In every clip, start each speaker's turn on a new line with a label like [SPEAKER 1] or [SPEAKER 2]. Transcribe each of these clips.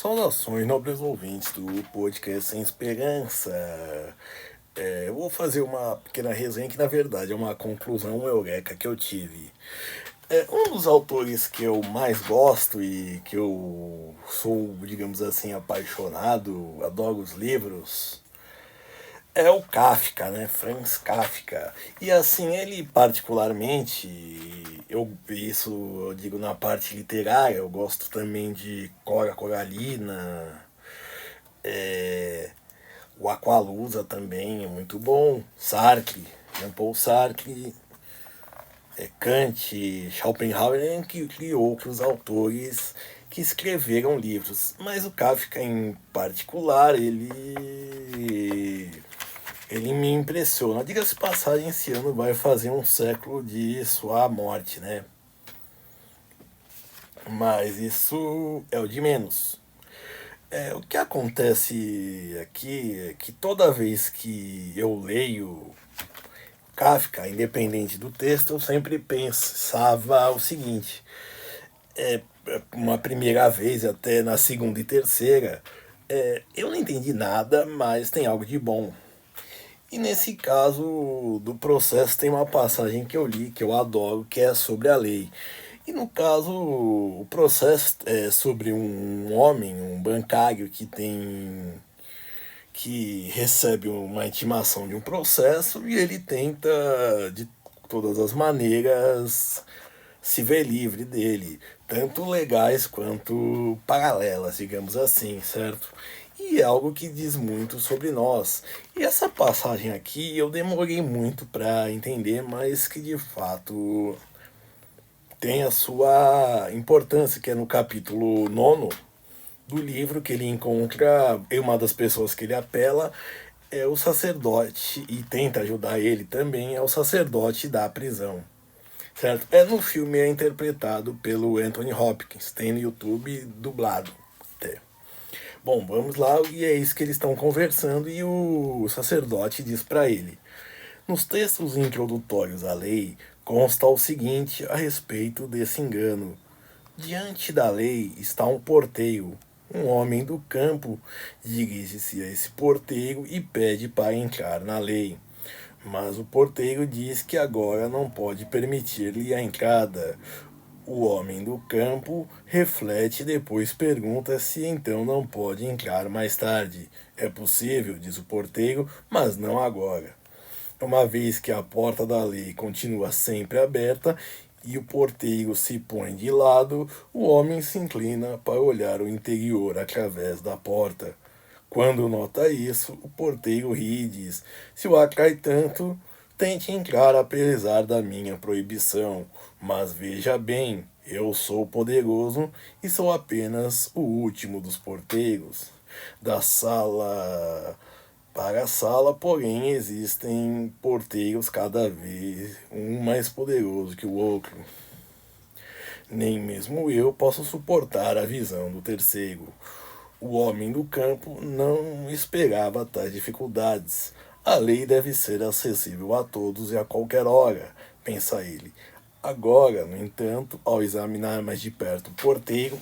[SPEAKER 1] Saudações, nobres ouvintes do podcast Sem Esperança. Eu vou fazer uma pequena resenha que, na verdade, é uma conclusão eureka que eu tive. Um dos autores que eu mais gosto e que eu sou, digamos assim, apaixonado, adoro os livros, é o Kafka, né? Franz Kafka. E assim, ele particularmente, isso eu digo na parte literária, eu gosto também de Cora Coralina, o Aqualusa também é muito bom, Sartre, Jean-Paul Sartre, Kant, Schopenhauer, entre outros autores que escreveram livros. Mas o Kafka em particular, ele me impressiona. Diga-se de passagem, esse ano vai fazer um século de sua morte, né? Mas isso é o de menos. O que acontece aqui é que toda vez que eu leio Kafka, independente do texto, eu sempre pensava o seguinte: uma primeira vez, até na segunda e terceira, eu não entendi nada, mas tem algo de bom. E nesse caso do processo tem uma passagem que eu li, que eu adoro, que é sobre a lei. E no caso, o processo é sobre um homem, um bancário que recebe uma intimação de um processo e ele tenta de todas as maneiras se ver livre dele, tanto legais quanto paralelas, digamos assim, certo? E é algo que diz muito sobre nós. E essa passagem aqui eu demorei muito para entender, mas que de fato tem a sua importância, que é no capítulo 9 do livro, que ele encontra, e uma das pessoas que ele apela é o sacerdote, e tenta ajudar ele também, é o sacerdote da prisão. Certo? No filme é interpretado pelo Anthony Hopkins, tem no YouTube dublado até. Bom, vamos lá, e é isso que eles estão conversando, e o sacerdote diz para ele: nos textos introdutórios à lei consta o seguinte a respeito desse engano: diante da lei está um porteiro. Um homem do campo dirige-se a esse porteiro e pede para entrar na lei. Mas o porteiro diz que agora não pode permitir-lhe a entrada. O homem do campo reflete e depois pergunta se então não pode entrar mais tarde. É possível, diz o porteiro, mas não agora. Uma vez que a porta da lei continua sempre aberta e o porteiro se põe de lado, o homem se inclina para olhar o interior através da porta. Quando nota isso, o porteiro ri e diz: se o atrai tanto, tente entrar apesar da minha proibição. Mas veja bem, eu sou poderoso e sou apenas o último dos porteiros. Da sala para a sala, porém, existem porteiros cada vez um mais poderoso que o outro. Nem mesmo eu posso suportar a visão do terceiro. O homem do campo não esperava tais dificuldades. A lei deve ser acessível a todos e a qualquer hora, pensa ele. Agora, no entanto, ao examinar mais de perto o porteiro,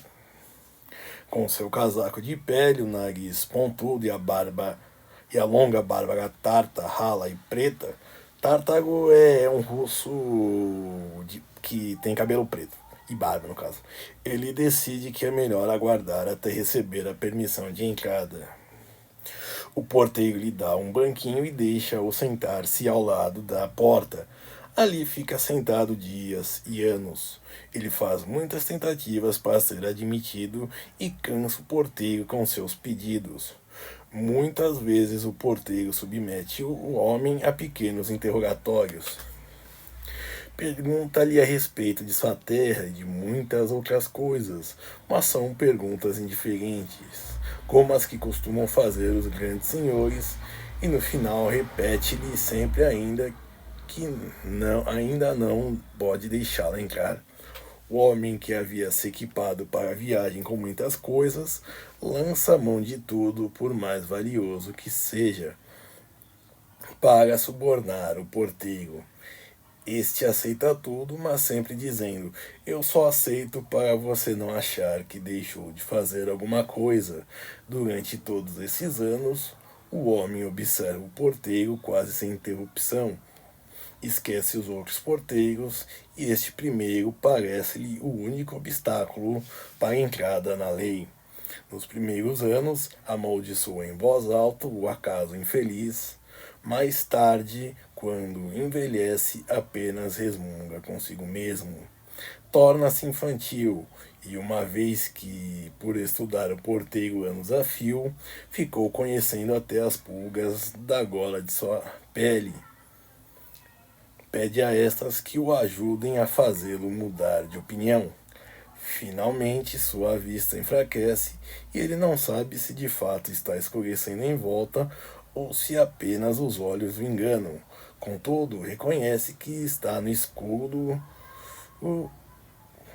[SPEAKER 1] com seu casaco de pele, o nariz pontudo e a longa barba tarta, rala e preta, Tártago é um russo que tem cabelo preto e barba, no caso. Ele decide que é melhor aguardar até receber a permissão de entrada. O porteiro lhe dá um banquinho e deixa-o sentar-se ao lado da porta. Ali fica sentado dias e anos. Ele faz muitas tentativas para ser admitido e cansa o porteiro com seus pedidos. Muitas vezes o porteiro submete o homem a pequenos interrogatórios. Pergunta-lhe a respeito de sua terra e de muitas outras coisas, mas são perguntas indiferentes, como as que costumam fazer os grandes senhores, e no final repete-lhe sempre ainda não pode deixá-la entrar. O homem que havia se equipado para a viagem com muitas coisas, lança a mão de tudo, por mais valioso que seja, para subornar o porteiro. Este aceita tudo, mas sempre dizendo: eu só aceito para você não achar que deixou de fazer alguma coisa. Durante todos esses anos, o homem observa o porteiro quase sem interrupção. Esquece os outros porteiros e este primeiro parece-lhe o único obstáculo para a entrada na lei. Nos primeiros anos, amaldiçoa em voz alta o acaso infeliz. Mais tarde, quando envelhece, apenas resmunga consigo mesmo. Torna-se infantil, e uma vez que, por estudar o porteiro anos a fio, ficou conhecendo até as pulgas da gola de sua pele. Pede a estas que o ajudem a fazê-lo mudar de opinião. Finalmente, sua vista enfraquece e ele não sabe se de fato está escurecendo em volta ou se apenas os olhos o enganam. Contudo, reconhece que está no escuro, o-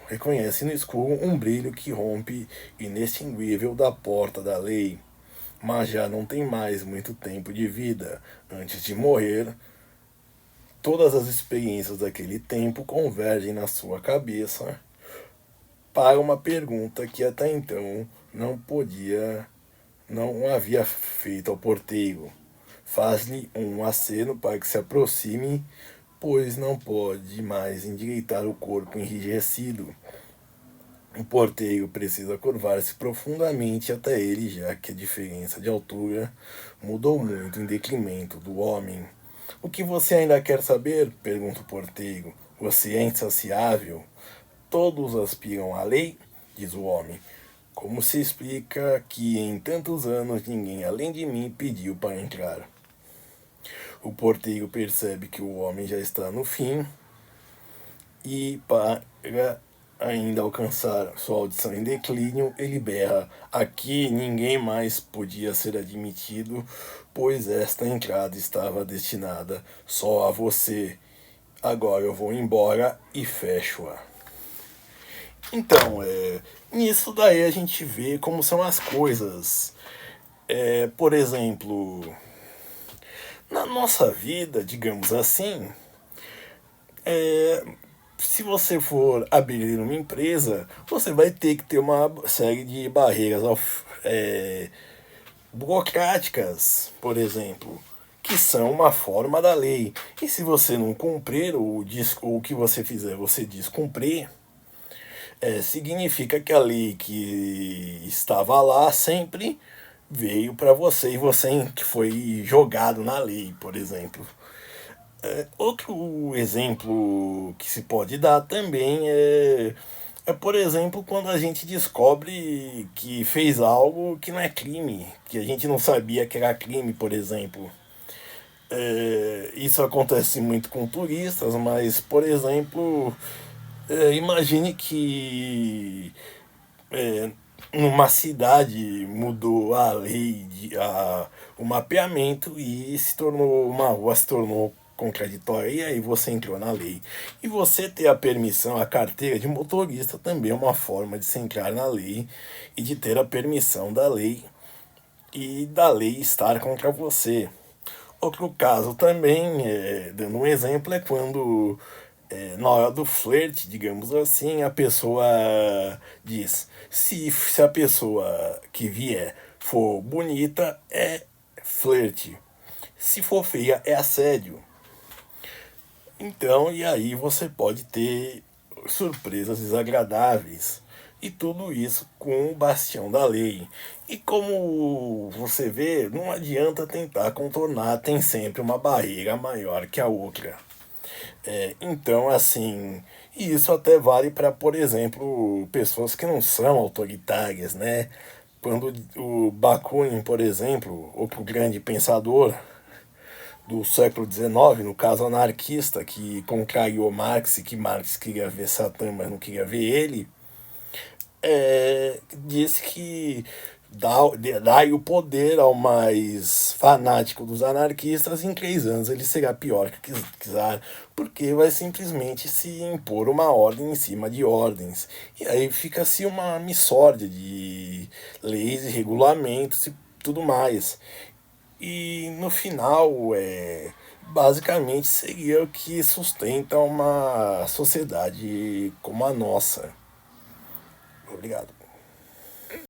[SPEAKER 1] reconhece no escuro um brilho que rompe inextinguível da porta da lei. Mas já não tem mais muito tempo de vida. Antes de morrer, todas as experiências daquele tempo convergem na sua cabeça para uma pergunta que até então não havia feito ao porteiro. Faz-lhe um aceno para que se aproxime, pois não pode mais endireitar o corpo enrijecido. O porteiro precisa curvar-se profundamente até ele, já que a diferença de altura mudou muito em detrimento do homem. O que você ainda quer saber? Pergunta o porteiro. Você é insaciável? Todos aspiram à lei? Diz o homem. Como se explica que em tantos anos ninguém além de mim pediu para entrar? O porteiro percebe que o homem já está no fim e, para ainda alcançar sua audição em declínio, ele berra: aqui ninguém mais podia ser admitido, pois esta entrada estava destinada só a você. Agora eu vou embora e fecho-a. Então, nisso daí a gente vê como são as coisas. Por exemplo, na nossa vida, digamos assim, se você for abrir uma empresa, você vai ter que ter uma série de barreiras burocráticas, por exemplo, que são uma forma da lei. E se você não cumprir, ou o que você fizer você descumprir, significa que a lei que estava lá sempre veio para você e você que foi jogado na lei, por exemplo. Outro exemplo que se pode dar também por exemplo, quando a gente descobre que fez algo que não é crime, que a gente não sabia que era crime, por exemplo. Isso acontece muito com turistas, mas, por exemplo, imagine que numa cidade mudou a lei, o mapeamento e uma rua se tornou contraditória e aí você entrou na lei. E você ter a permissão, a carteira de motorista também é uma forma de se entrar na lei e de ter a permissão da lei e da lei estar contra você. Outro caso também, dando um exemplo, é quando na hora do flerte, digamos assim, a pessoa diz: se a pessoa que vier for bonita, é flerte. Se for feia, é assédio. Então, e aí você pode ter surpresas desagradáveis. E tudo isso com o bastião da lei. E como você vê, não adianta tentar contornar, tem sempre uma barreira maior que a outra. Então, assim, e isso até vale para, por exemplo, pessoas que não são autoritárias, né? Quando o Bakunin, por exemplo, outro grande pensador do século XIX, no caso anarquista, que contrariou Marx e que Marx queria ver Satã, mas não queria ver ele, disse que dá o poder ao mais fanático dos anarquistas, em 3 anos ele será pior que quiser, porque vai simplesmente se impor uma ordem em cima de ordens. E aí fica-se uma missórdia de leis e regulamentos e tudo mais. E no final, basicamente seria o que sustenta uma sociedade como a nossa. Obrigado.